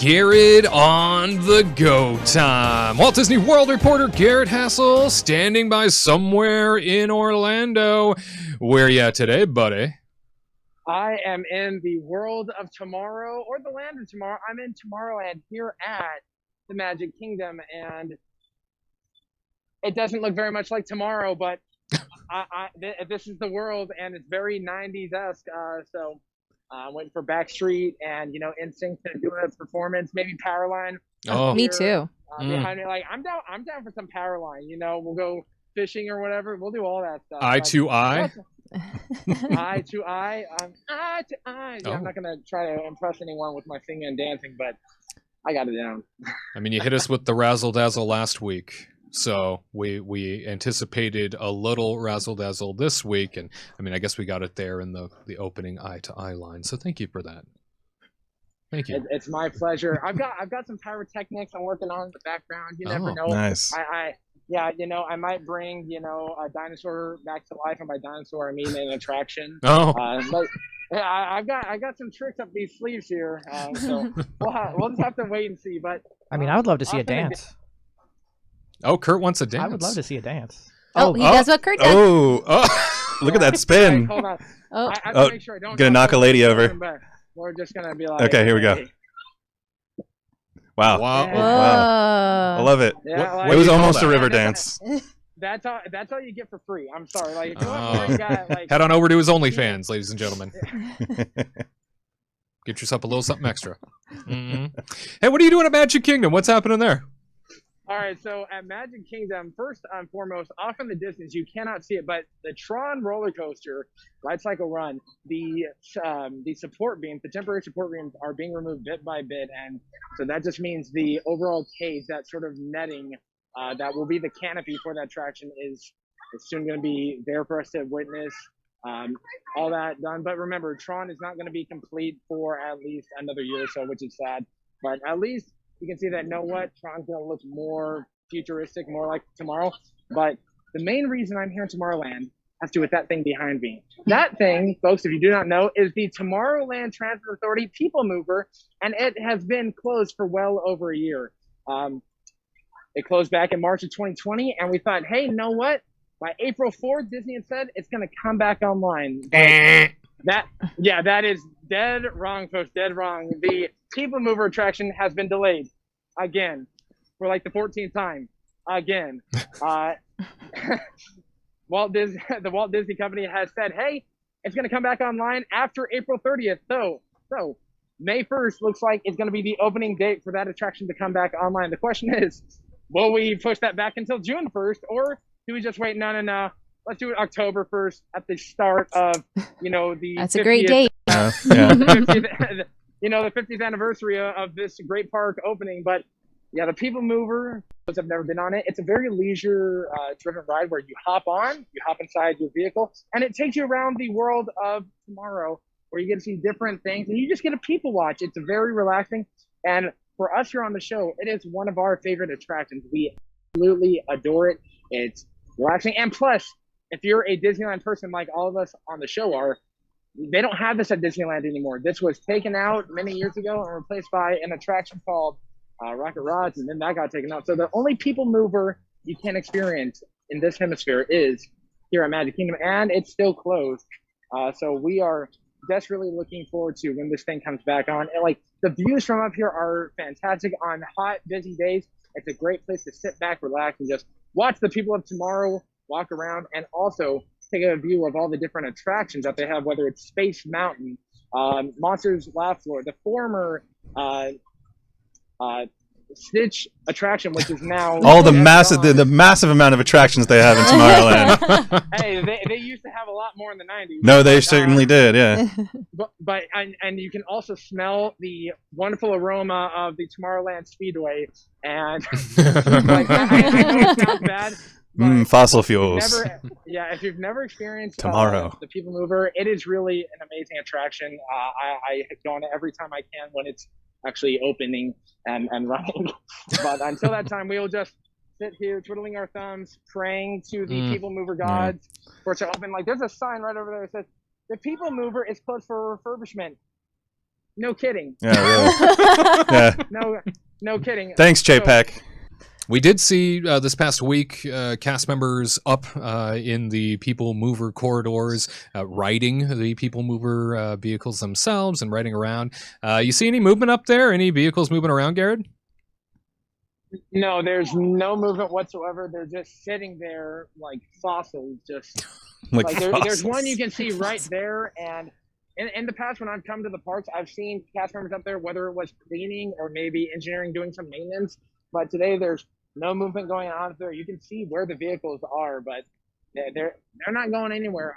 Gared on the go time. Walt Disney World reporter Gared Hassel standing by somewhere in Orlando. Where you at today, buddy? I am in the world of tomorrow, or the land of tomorrow. I'm in Tomorrowland here at the Magic Kingdom, and it doesn't look very much like tomorrow, but this is the world, and it's very 90s-esque. So I'm waiting for Backstreet and, NSYNC to do a performance, maybe Powerline. Oh, me too. Behind me, like I'm down for some Powerline. We'll go fishing or whatever. We'll do all that stuff. Eye to eye. Eye to eye. Eye to eye. Yeah, I'm not gonna try to impress anyone with my singing and dancing, but I got it down. I mean, you hit us with the razzle dazzle last week, so we anticipated a little razzle dazzle this week, and I mean, I guess we got it there in the opening eye to eye line. So thank you for that. Thank you. It's my pleasure. I've got some pyrotechnics I'm working on in the background. You never know. Nice. I might bring, a dinosaur back to life, and by dinosaur I mean an attraction. Oh. But yeah, I got some tricks up these sleeves here, so we'll just have to wait and see. But I mean, I would love to see a dance. Oh, Kurt wants a dance. I would love to see a dance. Oh, he does what Kurt does. Oh, look at that spin. Hold on. Oh, I have to make sure I don't gonna knock a lady over. But we're just gonna be like, okay, here we go. Hey. Wow. Wow. Yeah. Wow. I love it. Yeah, It was almost a river dance. That's all you get for free. I'm sorry. Like, if you want free guy, head on over to his OnlyFans, ladies and gentlemen. Get yourself a little something extra. Mm-hmm. Hey, what are you doing at Magic Kingdom? What's happening there? All right, so at Magic Kingdom, first and foremost, off in the distance, you cannot see it, but the Tron roller coaster, Ride Cycle Run, the support beams, the temporary support beams are being removed bit by bit, and so that just means the overall cage, that sort of netting that will be the canopy for that attraction is soon going to be there for us to witness. All that done, but remember, Tron is not going to be complete for at least another year or so, which is sad, but at least you can see that, Tron's going to look more futuristic, more like tomorrow. But the main reason I'm here in Tomorrowland has to do with that thing behind me. That thing, folks, if you do not know, is the Tomorrowland Transit Authority PeopleMover, and it has been closed for well over a year. It closed back in March of 2020, and we thought, hey, you know what? By April 4th, Disney had said it's going to come back online. That is dead wrong, folks. Dead wrong. The PeopleMover attraction has been delayed again for like the 14th time. Again, the Walt Disney Company has said, hey, it's going to come back online after April 30th. So May 1st looks like it's going to be the opening date for that attraction to come back online. The question is, will we push that back until June 1st, or do we just wait? No. Let's do it October 1st at the start of, the that's 50th, a great date. Yeah. the 50th anniversary of this great park opening. But yeah, the PeopleMover, those have never been on it. It's a very leisure driven ride where you hop inside your vehicle, and it takes you around the world of tomorrow, where you get to see different things, and you just get a people watch. It's very relaxing, and for us here on the show, it is one of our favorite attractions. We absolutely adore it. It's relaxing, and plus, if you're a Disneyland person like all of us on the show are, they don't have this at Disneyland anymore. This was taken out many years ago and replaced by an attraction called Rocket Rods, and then that got taken out. So the only PeopleMover you can experience in this hemisphere is here at Magic Kingdom, and it's still closed. So we are desperately looking forward to when this thing comes back on. And like, the views from up here are fantastic on hot, busy days. It's a great place to sit back, relax, and just watch the people of tomorrow walk around, and also take a view of all the different attractions that they have, whether it's Space Mountain, Monsters Laugh Floor, the former Stitch attraction, which is now all the massive amount of attractions they have in Tomorrowland. Hey, they used to have a lot more in the 90s. No, they certainly did, yeah. But you can also smell the wonderful aroma of the Tomorrowland Speedway, and like, I know it sounds bad. Fossil fuels. If you've never experienced Tomorrow, the PeopleMover, it is really an amazing attraction. I go on it every time I can when it's actually opening and running. But until that time, we will just sit here twiddling our thumbs, praying to the PeopleMover gods for it to open. Like, there's a sign right over there that says, the PeopleMover is closed for refurbishment. No kidding. Yeah, really. Yeah. No kidding. Thanks, JPEG. We did see this past week cast members up in the People Mover corridors, riding the People Mover vehicles themselves and riding around. You see any movement up there? Any vehicles moving around, Gared? No, there's no movement whatsoever. They're just sitting there like fossils. Just like there's one you can see right there. And in the past, when I've come to the parks, I've seen cast members up there, whether it was cleaning or maybe engineering doing some maintenance. But today there's no movement going on there. You can see where the vehicles are, but they're not going anywhere.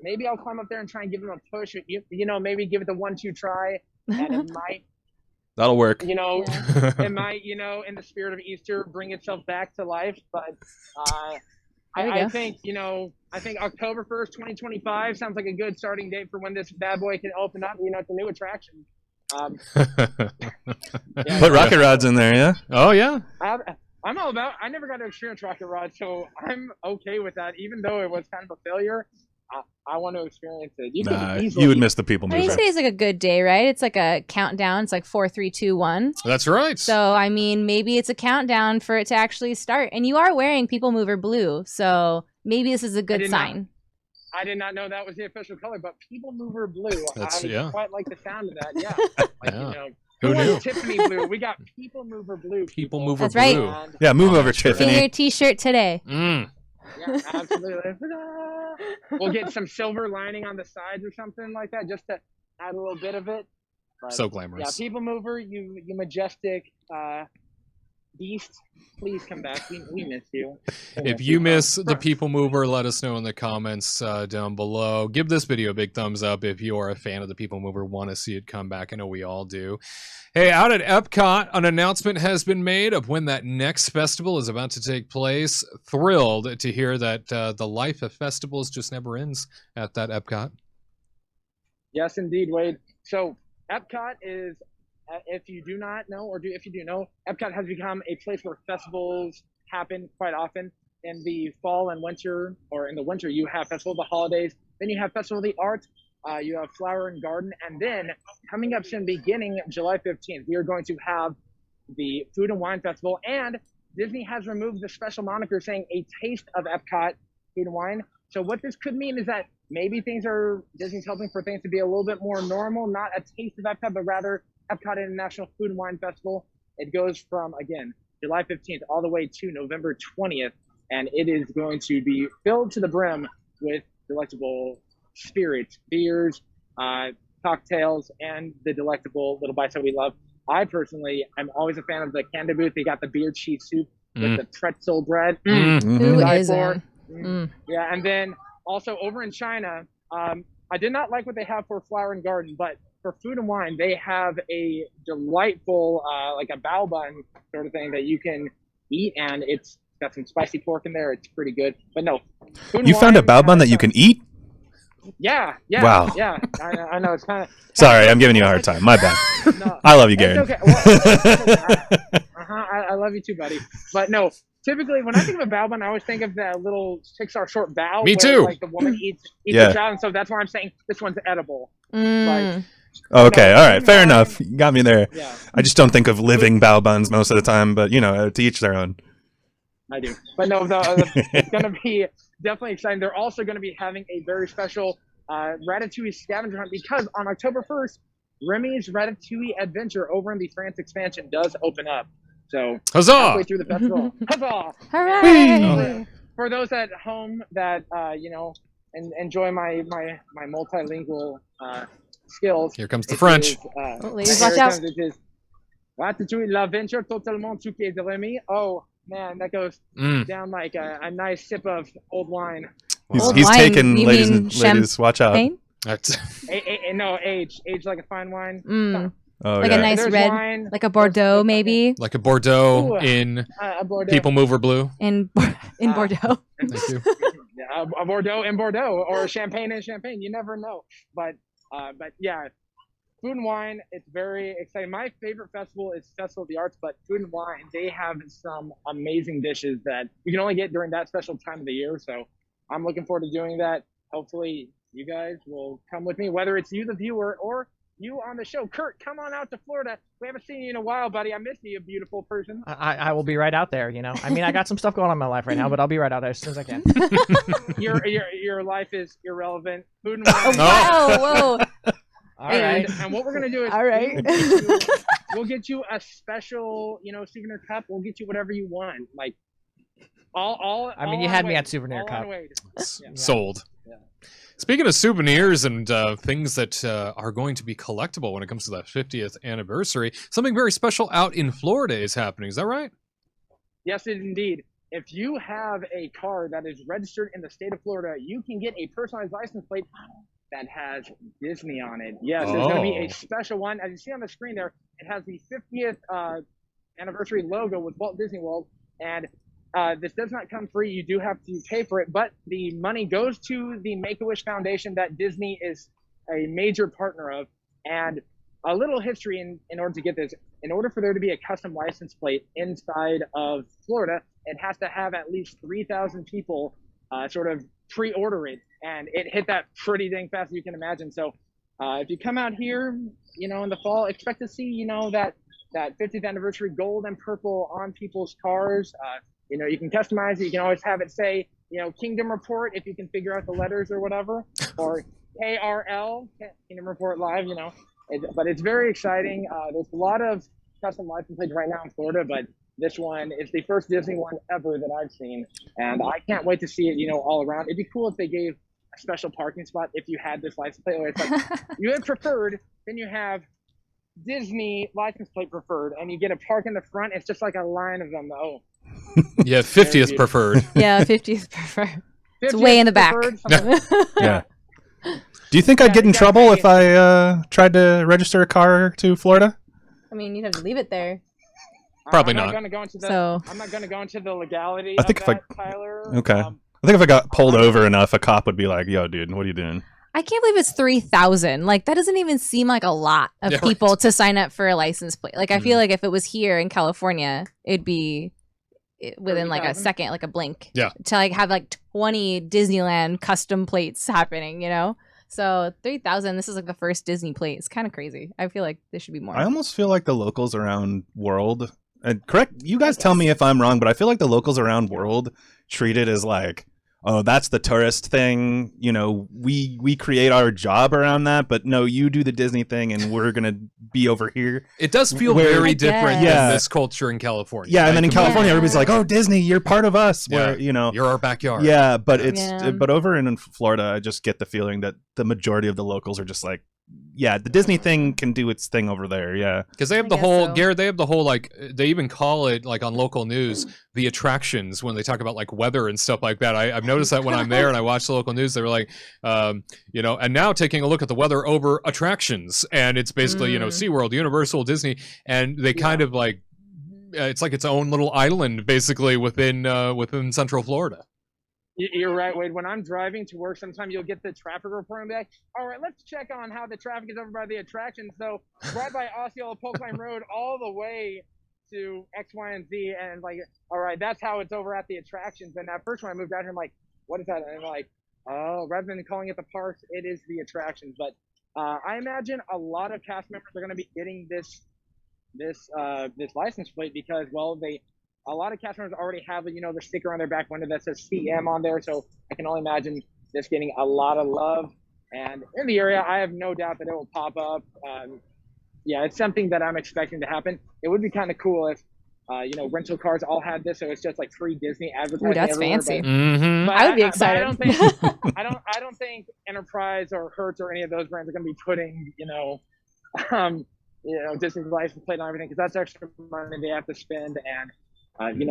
Maybe I'll climb up there and try and give them a push. You know, maybe give it the 1-2 try, and it might. That'll work. You know, Yeah. it might, you know, in the spirit of Easter, bring itself back to life. But I think, you know, October 1st, 2025 sounds like a good starting date for when this bad boy can open up. You know, it's a new attraction. Put rocket rods in there, yeah? Oh, yeah. I'm all about. I never got to experience rocket rod, so I'm okay with that. Even though it was kind of a failure, I want to experience it. You would miss the People I mean, Mover. today's like a good day, right? It's like a countdown. It's like 4, 3, 2, 1. That's right. So, I mean, maybe it's a countdown for it to actually start. And you are wearing People Mover blue, so maybe this is a good sign. I did not know that was the official color, but People Mover blue. Yeah. Quite like the sound of that. Yeah. Like, Yeah. You know, Who knew? Tiffany blue. We got People Mover blue. People Mover That's right. blue. And, Yeah, move over, Get your Tiffany. t-shirt today. Mm. yeah, absolutely. We'll get some silver lining on the sides or something like that, just to add a little bit of it. But, So yeah, glamorous. People Mover, you majestic beast, please come back. We miss you. If you miss the People Mover, let us know in the comments down below. Give this video a big thumbs up if you are a fan of the People Mover, want to see it come back. I know we all do. Hey, out at EPCOT, an announcement has been made of when that next festival is about to take place. Thrilled to hear that the life of festivals just never ends at that EPCOT. Yes, indeed, Wade. So EPCOT is, if you do not know, or if you do know, EPCOT has become a place where festivals happen quite often. In the fall and winter, or in the winter, you have Festival of the Holidays. Then you have Festival of the Arts. You have Flower and Garden. And then coming up soon, beginning July 15th, we are going to have the Food and Wine Festival. And Disney has removed the special moniker saying a taste of EPCOT Food and Wine. So what this could mean is that maybe Disney's helping for things to be a little bit more normal, not a taste of EPCOT, but rather EPCOT International Food and Wine Festival. It goes from, again, July 15th all the way to November 20th. And it is going to be filled to the brim with delectable spirits, beers, cocktails, and the delectable little bites that we love. I personally am always a fan of the Canada booth. They got the beer cheese soup with the pretzel bread. Who Die isn't? for. Yeah, and then also over in China, I did not like what they have for Flower and Garden, but for Food and Wine, they have a delightful, like a bao bun sort of thing that you can eat, and it's got some spicy pork in there. It's pretty good. But no, Food and You found a Wine bao bun has that you some- can eat? Yeah. Wow. Yeah, I know. It's kind of. Sorry, I'm giving you a hard time. My bad. No, I love you, it's Gared. okay. Well, I love you too, buddy. But no, typically when I think of a bao bun, I always think of that little 6-hour short bao. Me where, too. Like the woman eats Yeah. the child, and so that's why I'm saying this one's edible. Mm. Okay, No, all right, Food fair and Wine- enough. You got me there. Yeah, I just don't think of living bao buns most of the time, but, you know, to each their own. I do. But no, it's going to be definitely exciting. They're also going to be having a very special Ratatouille scavenger hunt because on October 1st, Remy's Ratatouille Adventure over in the France expansion does open up. So Huzzah! halfway through the festival, huzzah! Hooray! For those at home that enjoy my multilingual skills, Here comes the it French. is, Oh, ladies, here watch it out. comes. It is Ratatouille l'aventure totalement tuquée de Remy. Oh man, that goes down like a nice sip of old wine. Old He's wine, taken, you ladies mean and ladies, watch out. Champagne? That's No, age like a fine wine. Mm. Oh, Like yeah. a nice There's red, wine, like a Bordeaux, there's- maybe like a Bordeaux Ooh. in a Bordeaux. People Mover Blue. in Bordeaux. Thank you. Yeah, a Bordeaux in Bordeaux or champagne in Champagne. You never know. But yeah, Food and Wine, it's very exciting. My favorite festival is Festival of the Arts, but Food and Wine, they have some amazing dishes that you can only get during that special time of the year. So I'm looking forward to doing that. Hopefully you guys will come with me, whether it's you, the viewer, or you on the show. Kurt, come on out to Florida. We haven't seen you in a while, buddy. I miss you, beautiful person. I will be right out there. I mean, I got some stuff going on in my life right now, but I'll be right out there as soon as I can. Your life is irrelevant. Food and wine. Wow, whoa. All right. And what we're gonna do is All right. we'll get you a special, souvenir cup. We'll get you whatever you want. Like all. I mean, you on had me Wade. at souvenir All cup. on Wade. Sold. Yeah. Speaking of souvenirs and things that are going to be collectible when it comes to that 50th anniversary, something very special out in Florida is happening. Is that right? Yes, indeed. If you have a car that is registered in the state of Florida, you can get a personalized license plate that has Disney on it. Yes, there's going to be a special one. As you see on the screen there, it has the 50th anniversary logo with Walt Disney World. And this does not come free. You do have to pay for it. But the money goes to the Make-A-Wish Foundation that Disney is a major partner of. And a little history in order to get this. In order for there to be a custom license plate inside of Florida, it has to have at least 3,000 people sort of pre-order it. And it hit that pretty dang fast, as you can imagine. So if you come out here, in the fall, expect to see, that 50th anniversary gold and purple on people's cars. You can customize it. You can always have it say, Kingdom Report if you can figure out the letters or whatever, or KRL, Kingdom Report Live, But it's very exciting. There's a lot of custom license plates right now in Florida, but this one is the first Disney one ever that I've seen. And I can't wait to see it, all around. It'd be cool if they gave a special parking spot if you had this license plate. Or it's like you have preferred, then you have Disney license plate preferred, and you get a park in the front. It's just like a line of them. Oh, yeah, 50th preferred. Yeah, 50th preferred. It's 50th way in the back. Yeah. Do you think I'd get in trouble if I tried to register a car to Florida? I mean, you'd have to leave it there. Probably I'm not. not going to go into the. So- I'm not going to go into the legality. I think of if that, Tyler. Okay. I think if I got pulled over enough, a cop would be like, "Yo, dude, what are you doing?" I can't believe it's 3,000. Like, that doesn't even seem like a lot of Yeah, people right. to sign up for a license plate. Like, I feel like if it was here in California, it'd be within like a 30,000? second, like a blink. Yeah. To like have like 20 Disneyland custom plates happening, So 3,000. This is like the first Disney plate. It's kind of crazy. I feel like there should be more. I almost feel like the locals around World, and correct, you guys tell me if I'm wrong, but I feel like the locals around World treat it as like, oh, that's the tourist thing. We create our job around that, but no, you do the Disney thing, and we're gonna be over here. It does feel Where- very I different guess. than Yeah. this culture in California. Yeah, right? and then in California, Yeah. everybody's like, "Oh, Disney, you're part of us." Where You're our backyard. yeah, but Yeah. but over in Florida, I just get the feeling that the majority of the locals are just like, yeah, the Disney thing can do its thing over there. Yeah, Because they have I the guess whole, so. Garrett, they have the whole, like, they even call it, like, on local news, the attractions when they talk about, like, weather and stuff like that. I've noticed that when I'm there and I watch the local news, they were like, and now taking a look at the weather over attractions. And it's basically, SeaWorld, Universal, Disney. And they kind of, like, it's like its own little island, basically, within Central Florida. You're right, Wade. When I'm driving to work, sometimes you'll get the traffic report and be like, all right, let's check on how the traffic is over by the attraction. So right by Osceola Polkline Road all the way to X, Y, and Z. And like, all right, that's how it's over at the attractions. And at first when I moved out here, I'm like, what is that? And I'm like, oh, rather than calling it the parks, it is the attractions. But I imagine a lot of cast members are going to be getting this license plate because, well, a lot of cast members already have, the sticker on their back window that says CM on there. So I can only imagine this getting a lot of love. And in the area, I have no doubt that it will pop up. It's something that I'm expecting to happen. It would be kind of cool if, rental cars all had this. So it's just like free Disney advertising. Ooh, that's everywhere, fancy. Mm-hmm. But I would be But excited. I don't think Enterprise or Hertz or any of those brands are going to be putting, Disney's license plate on everything because that's extra money they have to spend, and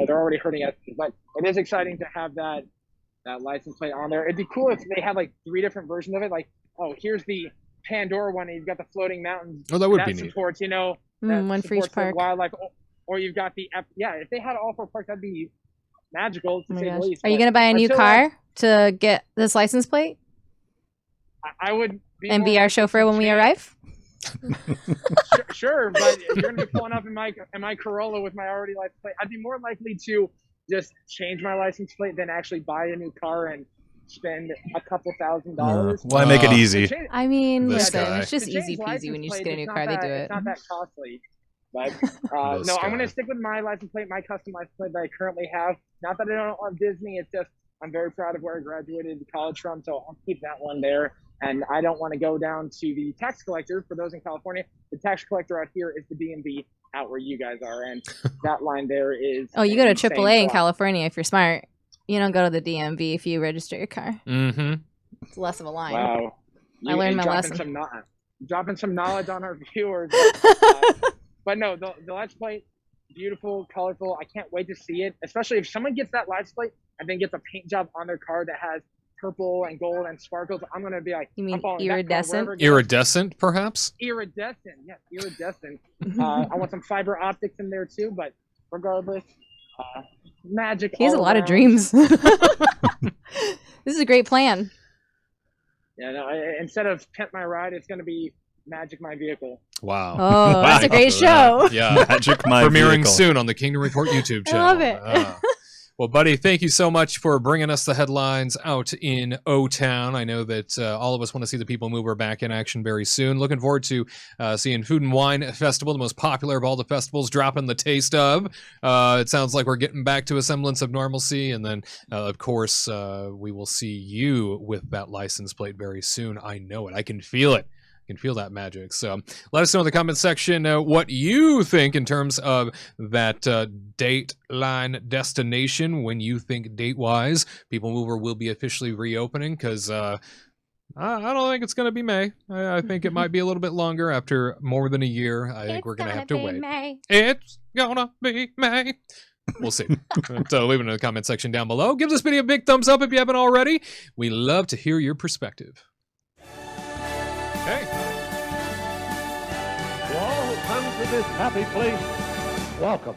they're already hurting us. But it is exciting to have that license plate on there. It'd be cool if they had like 3 different versions of it. Like, oh, here's the Pandora one, and you've got the floating mountains. Oh, that would be neat. Supports, that one for each supports the park. wildlife. Or you've got if they had all 4 parks, that'd be magical to Oh my say the gosh. least. Are you But going to buy a I new feel car like to get this license plate I would and more be our likely chauffeur to when we change- arrive? Sure, but if you're gonna be pulling up in my Corolla with my already license plate, I'd be more likely to just change my license plate than actually buy a new car and spend a couple $1,000s. Why make it easy? I mean, This listen, guy. it's just To change easy peasy license when you just plates, get a new it's car. not They do that- it. It's not that costly. But This no, I'm guy. gonna stick with my license plate, my custom license plate that I currently have. Not that I don't love Disney, it's just I'm very proud of where I graduated college from, so I'll keep that one there. And I don't want to go down to the tax collector. For those in California, the tax collector out here is the DMV out where you guys are, and that line there is. Oh, you go to insane. AAA in So California if you're smart. You don't go to the DMV if you register your car. Mm-hmm. It's less of a line. Wow. I learned my dropping lesson. Dropping some knowledge on our viewers. But no, the license plate, beautiful, colorful. I can't wait to see it, especially if someone gets that license plate and then gets a paint job on their car that has purple and gold and sparkles. I'm going to be like, You mean I'm following that car iridescent? wherever it goes. Iridescent, perhaps? Iridescent. Yes, iridescent. I want some fiber optics in there too, but regardless, magic. He has a all lot of around. dreams. This is a great plan. Yeah, no, instead of Pimp My Ride, it's going to be Magic My Vehicle. Wow. Oh, that's a great Thank you for that. show. Yeah. Magic my Premiering vehicle. soon on the Kingdom Report YouTube I channel. love it. Well, buddy, thank you so much for bringing us the headlines out in O-Town. I know that all of us want to see the People Mover back in action very soon. Looking forward to seeing Food and Wine Festival, the most popular of all the festivals, dropping the taste of. It sounds like we're getting back to a semblance of normalcy. And then, of course, we will see you with that license plate very soon. I know it. I can feel it. Can feel that magic. So let us know in the comment section what you think in terms of that date line destination, when you think date wise People Mover will be officially reopening, because I don't think it's going to be May. I think it might be a little bit longer after more than a year. I think we're going to have to wait. It's gonna be May. We'll see. So leave it in the comment section down below. Give this video a big thumbs up if you haven't already. We love to hear your perspective. Hey. To all who come to this happy place, welcome.